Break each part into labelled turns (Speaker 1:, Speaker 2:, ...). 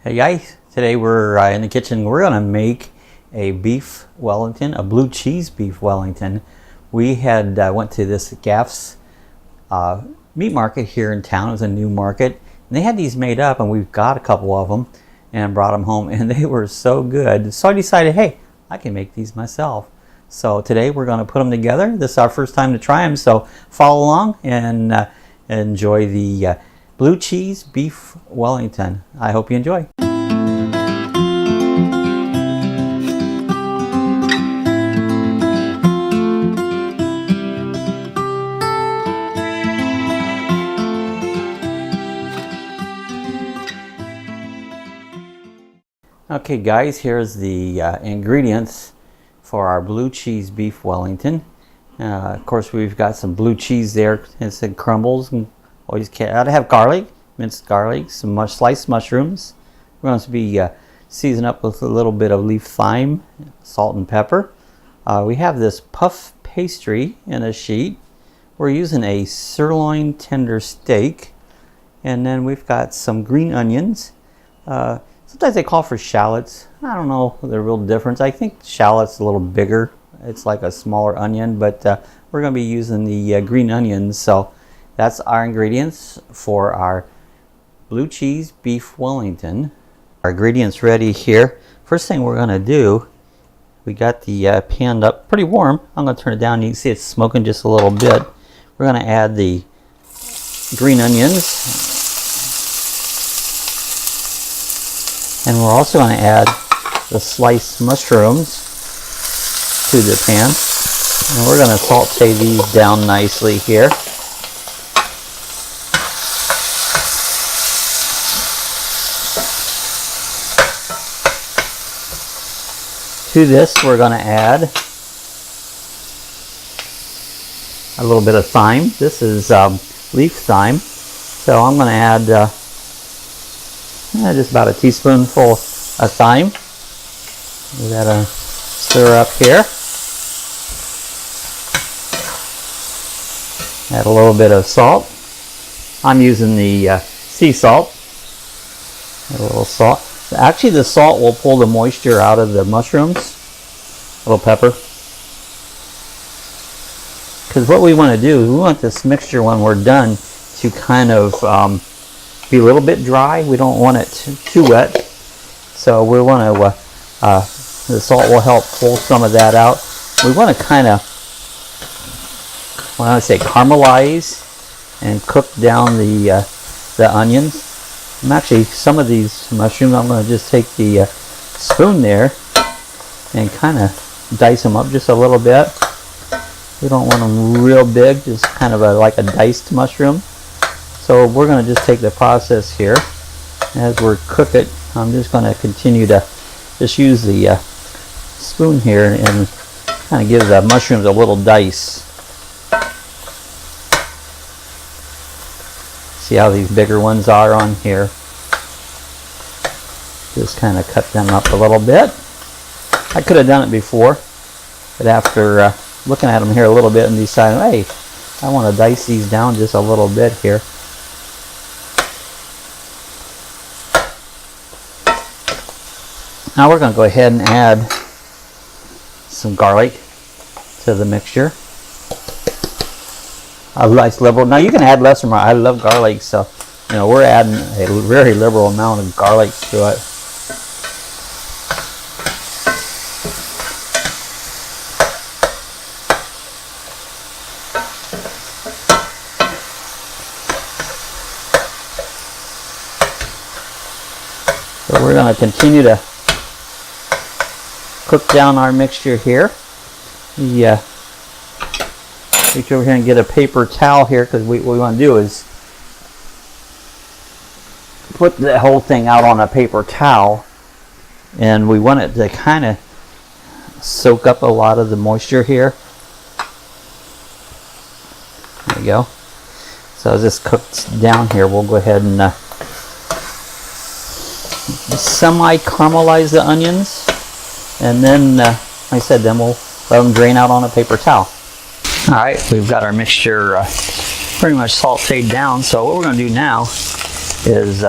Speaker 1: Hey guys, today we're in the kitchen. We're gonna make a beef Wellington, a blue cheese beef Wellington. We had went to this Gaff's meat market here in town. It was a new market, and they had these made up, and we've got a couple of them and brought them home, and they were so good. So I decided, hey, I can make these myself. So today we're gonna put them together. This is our first time to try them, so follow along and enjoy the Blue Cheese Beef Wellington. I hope you enjoy. Okay guys, here's the ingredients for our Blue Cheese Beef Wellington. Of course, we've got some blue cheese there. It's in crumbles. And always gotta have garlic, minced garlic, some sliced mushrooms. We're going to be seasoned up with a little bit of leaf thyme, salt and pepper. We have this puff pastry in a sheet. We're using a sirloin tender steak, and then we've got some green onions. Sometimes they call for shallots. I don't know the real difference. I think shallot's a little bigger. It's like a smaller onion, but we're going to be using the green onions. So that's our ingredients for our Blue Cheese Beef Wellington. Our ingredients ready here. First thing we're going to do, we got the pan up pretty warm. I'm going to turn it down. You can see it's smoking just a little bit. We're going to add the green onions. And we're also going to add the sliced mushrooms to the pan. And we're going to saute these down nicely here. To this, we're going to add a little bit of thyme. This is leaf thyme. So I'm going to add just about a teaspoonful of thyme. We gotta stir up here. Add a little bit of salt. I'm using the sea salt. Add a little salt. Actually, the salt will pull the moisture out of the mushrooms. A little pepper. Because what we want to do is we want this mixture when we're done to kind of be a little bit dry. We don't want it too wet, so we want to the salt will help pull some of that out. We want to kind of, when I say caramelize and cook down the onions. I'm actually, some of these mushrooms, I'm going to just take the spoon there and kind of dice them up just a little bit. We don't want them real big, just kind of like a diced mushroom. So we're going to just take the process here. As we cook it, I'm just going to continue to just use the spoon here and kind of give the mushrooms a little dice. See how these bigger ones are on here? Just kind of cut them up a little bit. I could have done it before, but after looking at them here a little bit and deciding, hey, I want to dice these down just a little bit here. Now we're going to go ahead and add some garlic to the mixture. A nice liberal. Now you can add less or more. I love garlic, so you know we're adding a very liberal amount of garlic to it. So we're going to continue to cook down our mixture here. Yeah. Reach over here and get a paper towel here, because what we want to do is put the whole thing out on a paper towel, and we want it to kind of soak up a lot of the moisture here. There you go. So as this cooks down here, we'll go ahead and semi-caramelize the onions. And then, like I said, then we'll let them drain out on a paper towel. All right, we've got our mixture pretty much sauteed down. So what we're going to do now is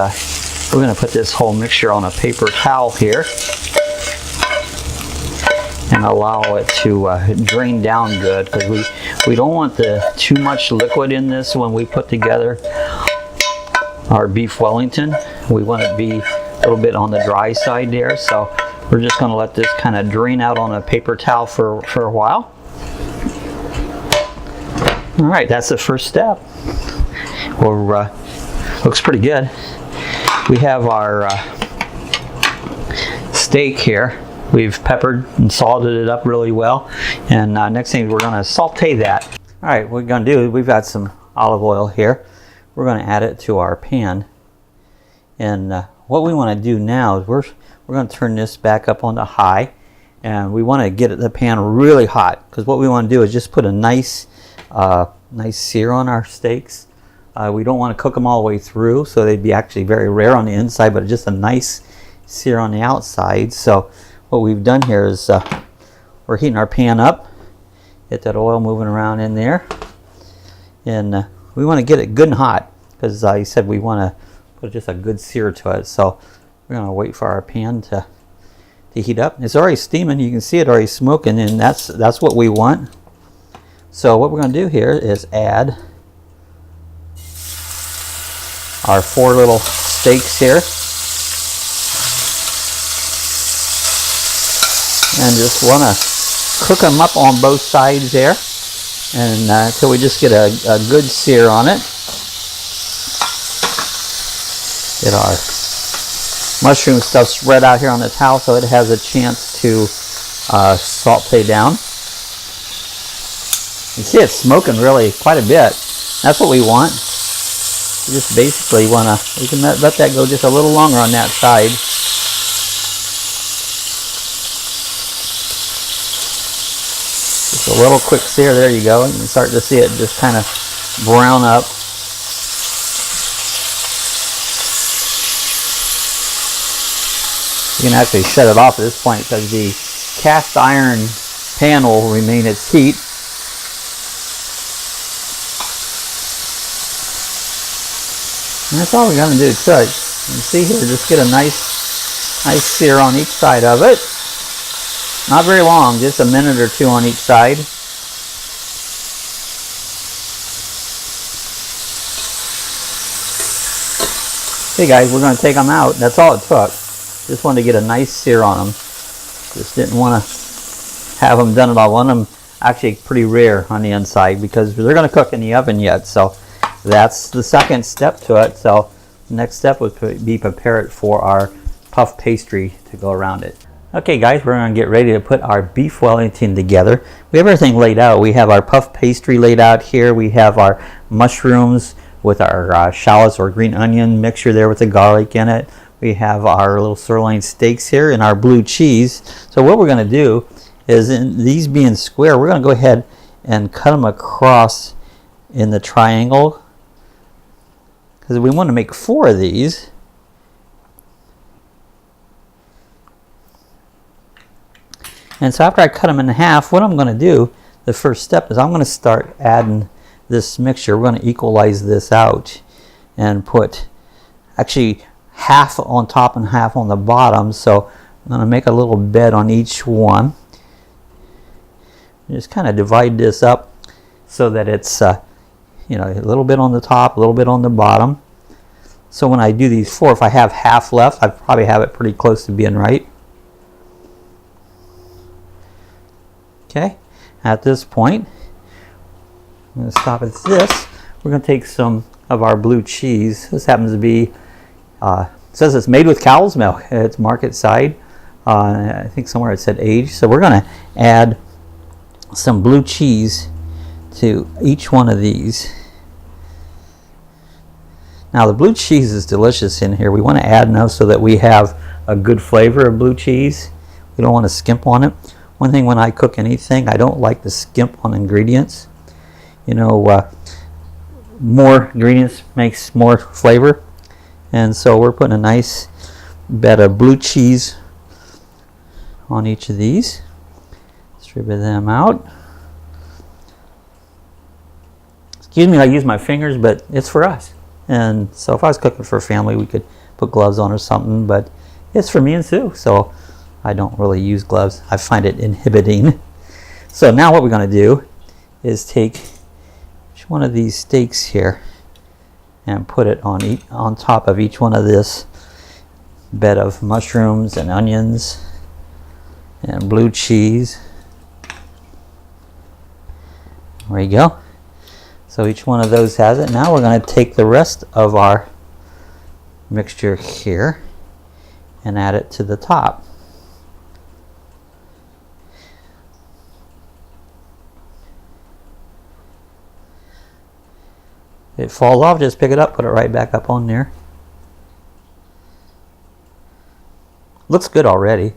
Speaker 1: we're going to put this whole mixture on a paper towel here and allow it to drain down good, because we don't want too much liquid in this when we put together our beef Wellington. We want it to be a little bit on the dry side there, so we're just going to let this kind of drain out on a paper towel for a while. All right, that's the first step. Well, looks pretty good. We have our steak here. We've peppered and salted it up really well, and next thing we're going to saute that. All right, what we're going to do, we've got some olive oil here. We're going to add it to our pan, and what we want to do now is we're going to turn this back up onto high, and we want to get the pan really hot, because what we want to do is just put a nice sear on our steaks. We don't want to cook them all the way through, so they'd be actually very rare on the inside, but just a nice sear on the outside. So what we've done here is we're heating our pan up, get that oil moving around in there, and we want to get it good and hot, because I said we want to put just a good sear to it. So we're going to wait for our pan to heat up. It's already steaming. You can see it already smoking, and that's what we want. So what we're going to do here is add our 4 little steaks here, and just want to cook them up on both sides there, and until we just get a good sear on it. Get our mushroom stuff spread out here on the towel so it has a chance to saute down. You see it's smoking really quite a bit. That's what we want. We just basically want to, we can let that go just a little longer on that side. Just a little quick sear, there you go. You can start to see it just kind of brown up. You can actually shut it off at this point, because the cast iron pan will remain its heat. And that's all we're going to do to it. You see here, just get a nice sear on each side of it. Not very long, just a minute or 2 on each side. Okay guys, we're going to take them out. That's all it took. Just wanted to get a nice sear on them. Just didn't want to have them done at all. One of them actually pretty rare on the inside, because they're going to cook in the oven yet. So that's the second step to it. So the next step would be prepare it for our puff pastry to go around it. Okay guys, we're going to get ready to put our beef Wellington together. We have everything laid out. We have our puff pastry laid out here. We have our mushrooms with our shallots or green onion mixture there with the garlic in it. We have our little sirloin steaks here and our blue cheese. So what we're going to do is, in these being square, we're going to go ahead and cut them across in the triangle, because we want to make 4 of these. And so after I cut them in half, what I'm going to do, the first step, is I'm going to start adding this mixture. We're going to equalize this out and put actually half on top and half on the bottom. So I'm going to make a little bed on each one. Just kind of divide this up so that it's you know, a little bit on the top, a little bit on the bottom. So when I do these 4, if I have half left, I probably have it pretty close to being right. Okay, at this point, I'm going to stop at this. We're going to take some of our blue cheese. This happens to be, it says it's made with cow's milk. It's market side. I think somewhere it said aged. So we're going to add some blue cheese to each one of these. Now the blue cheese is delicious in here. We want to add enough so that we have a good flavor of blue cheese. We don't want to skimp on it. One thing when I cook anything, I don't like to skimp on ingredients. You know, more ingredients makes more flavor. And so we're putting a nice bed of blue cheese on each of these. Distribute them out. Excuse me, I use my fingers, but it's for us. And so if I was cooking for a family, we could put gloves on or something, but it's for me and Sue, so I don't really use gloves. I find it inhibiting. So now what we're going to do is take each one of these steaks here and put it on top of each one of this bed of mushrooms and onions and blue cheese. There you go. So each one of those has it. Now we're going to take the rest of our mixture here and add it to the top. If it falls off, just pick it up, put it right back up on there. Looks good already.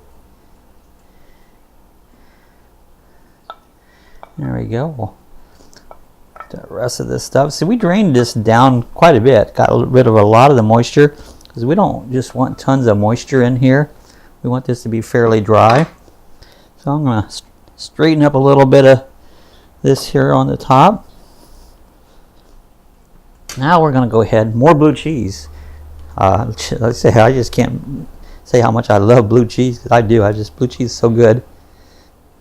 Speaker 1: There we go. We'll the rest of this stuff. See, we drained this down quite a bit. Got rid of a lot of the moisture because we don't just want tons of moisture in here. We want this to be fairly dry. So I'm going to straighten up a little bit of this here on the top. Now we're going to go ahead. More blue cheese. Let's say I just can't say how much I love blue cheese. I do. Blue cheese is so good.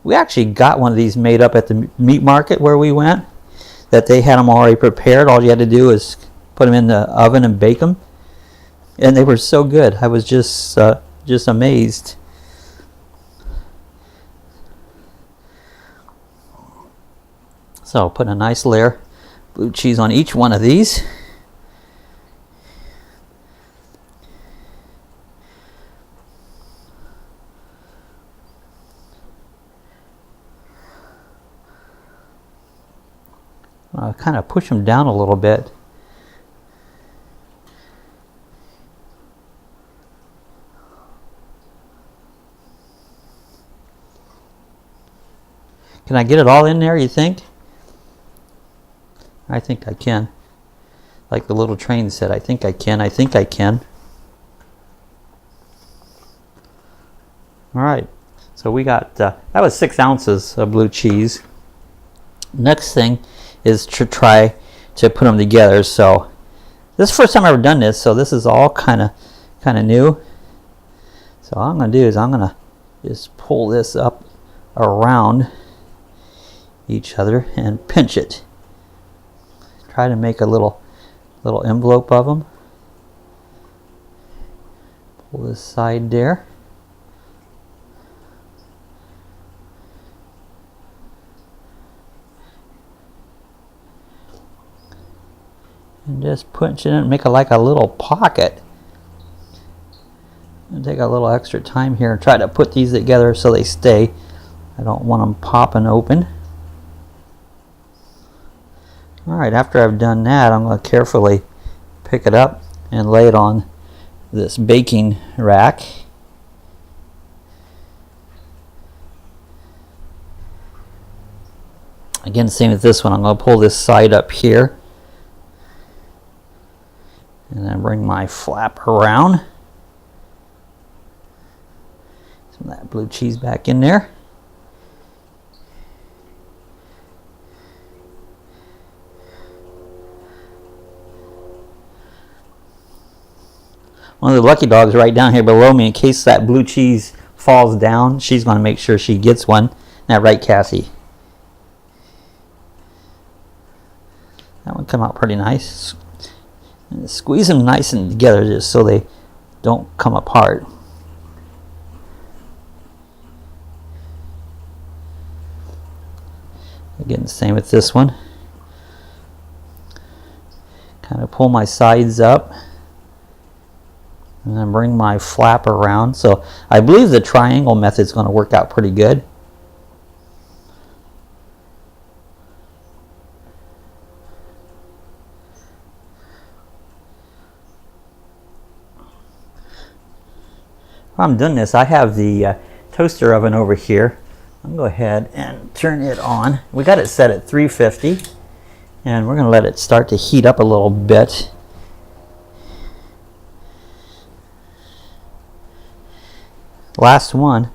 Speaker 1: We actually got one of these made up at the meat market where we went. That they had them already prepared. All you had to do is put them in the oven and bake them, and they were so good. I was just amazed. So put a nice layer of blue cheese on each one of these. Kind of push them down a little bit. Can I get it all in there, you think? I think I can. Like the little train said, I think I can. I think I can. All right. So we got, that was 6 ounces of blue cheese. Next thing is to try to put them together. So this is the first time I've ever done this, so this is all kind of new. So all I'm going to do is I'm going to just pull this up around each other and pinch it. Try to make a little envelope of them. Pull this side there. And just punch it in and make it like a little pocket. And take a little extra time here and try to put these together so they stay. I don't want them popping open. Alright, after I've done that, I'm going to carefully pick it up and lay it on this baking rack. Again, same with this one. I'm going to pull this side up here. And then bring my flap around. Some of that blue cheese back in there. One of the lucky dogs right down here below me, in case that blue cheese falls down, she's going to make sure she gets one. Isn't that right, Cassie? That one come out pretty nice. And squeeze them nice and together just so they don't come apart. Again, same with this one. Kind of pull my sides up and then bring my flap around. So I believe the triangle method is going to work out pretty good. While I'm doing this, I have the toaster oven over here. I'm going to go ahead and turn it on. We got it set at 350, and we're going to let it start to heat up a little bit. Last one,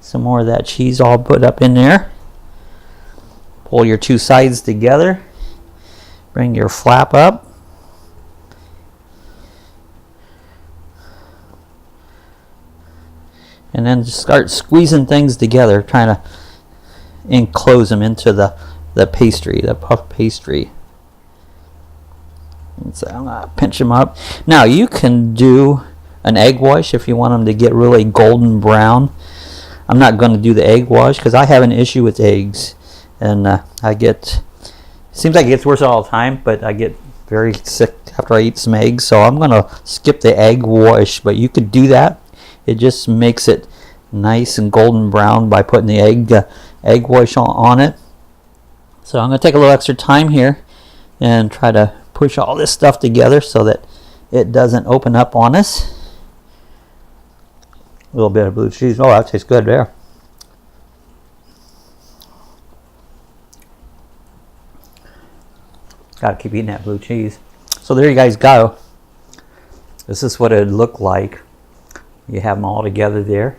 Speaker 1: some more of that cheese all put up in there. Pull your two sides together, bring your flap up. and then just start squeezing things together, trying to enclose them into the pastry, the puff pastry. And so I'm gonna pinch them up. Now you can do an egg wash if you want them to get really golden brown. I'm not going to do the egg wash because I have an issue with eggs, and it seems like it gets worse all the time, but I get very sick after I eat some eggs, so I'm going to skip the egg wash. But you could do that. It just makes it nice and golden brown by putting the egg wash on it. So I'm going to take a little extra time here and try to push all this stuff together so that it doesn't open up on us. A little bit of blue cheese. Oh, that tastes good there. Gotta keep eating that blue cheese. So there you guys go. This is what it would look like. You have them all together there.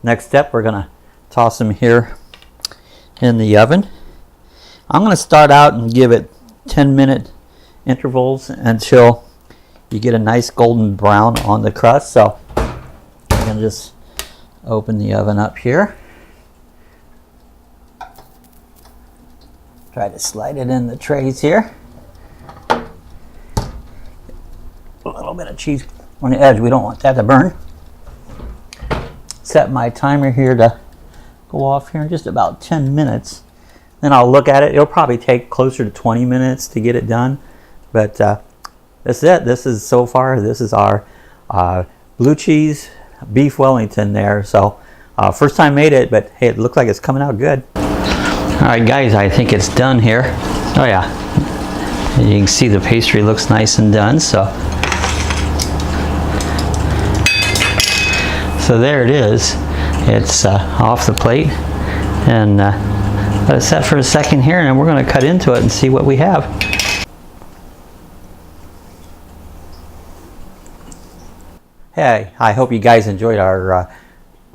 Speaker 1: Next step, we're gonna toss them here in the oven. I'm gonna start out and give it 10-minute intervals until you get a nice golden brown on the crust. So I'm going to just open the oven up here. Try to slide it in the trays here. A little bit of cheese on the edge. We don't want that to burn. Set my timer here to go off here in just about 10 minutes. Then I'll look at it. It'll probably take closer to 20 minutes to get it done. But that's it. This is so far. This is our blue cheese beef Wellington there. So first time made it, but hey, it looks like it's coming out good. All right, guys, I think it's done here. Oh yeah, and you can see the pastry looks nice and done. So there it is. It's off the plate, and let it set for a second here, and then we're going to cut into it and see what we have. Hey, I hope you guys enjoyed our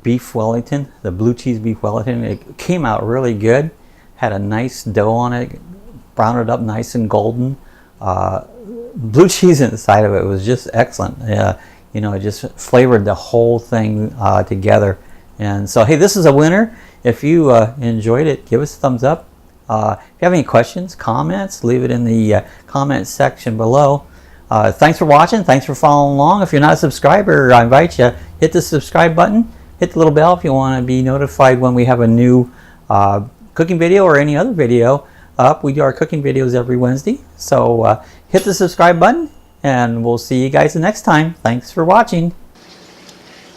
Speaker 1: beef Wellington, the blue cheese beef Wellington. It came out really good. Had a nice dough on it, browned it up nice and golden. Blue cheese inside of it was just excellent. You know, it just flavored the whole thing together. And so, hey, this is a winner. If you enjoyed it, give us a thumbs up. If you have any questions, comments, leave it in the comment section below. Thanks for watching. Thanks for following along. If you're not a subscriber, I invite you, hit the subscribe button. Hit the little bell if you want to be notified when we have a new cooking video or any other video up. We do our cooking videos every Wednesday. So hit the subscribe button, and we'll see you guys the next time. Thanks for watching.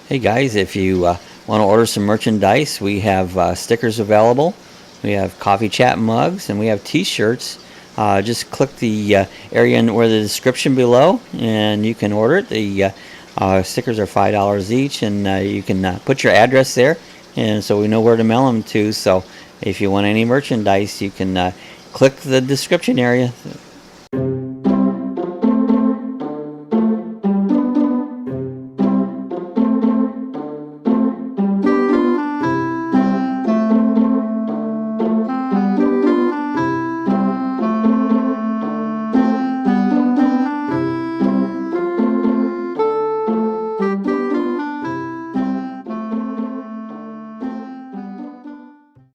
Speaker 1: Hey guys, if you want to order some merchandise, we have stickers available. We have coffee chat mugs, and we have t-shirts. Just click the area where the description below, and you can order it. The stickers are $5 each, and you can put your address there, and so we know where to mail them to. So if you want any merchandise, you can click the description area.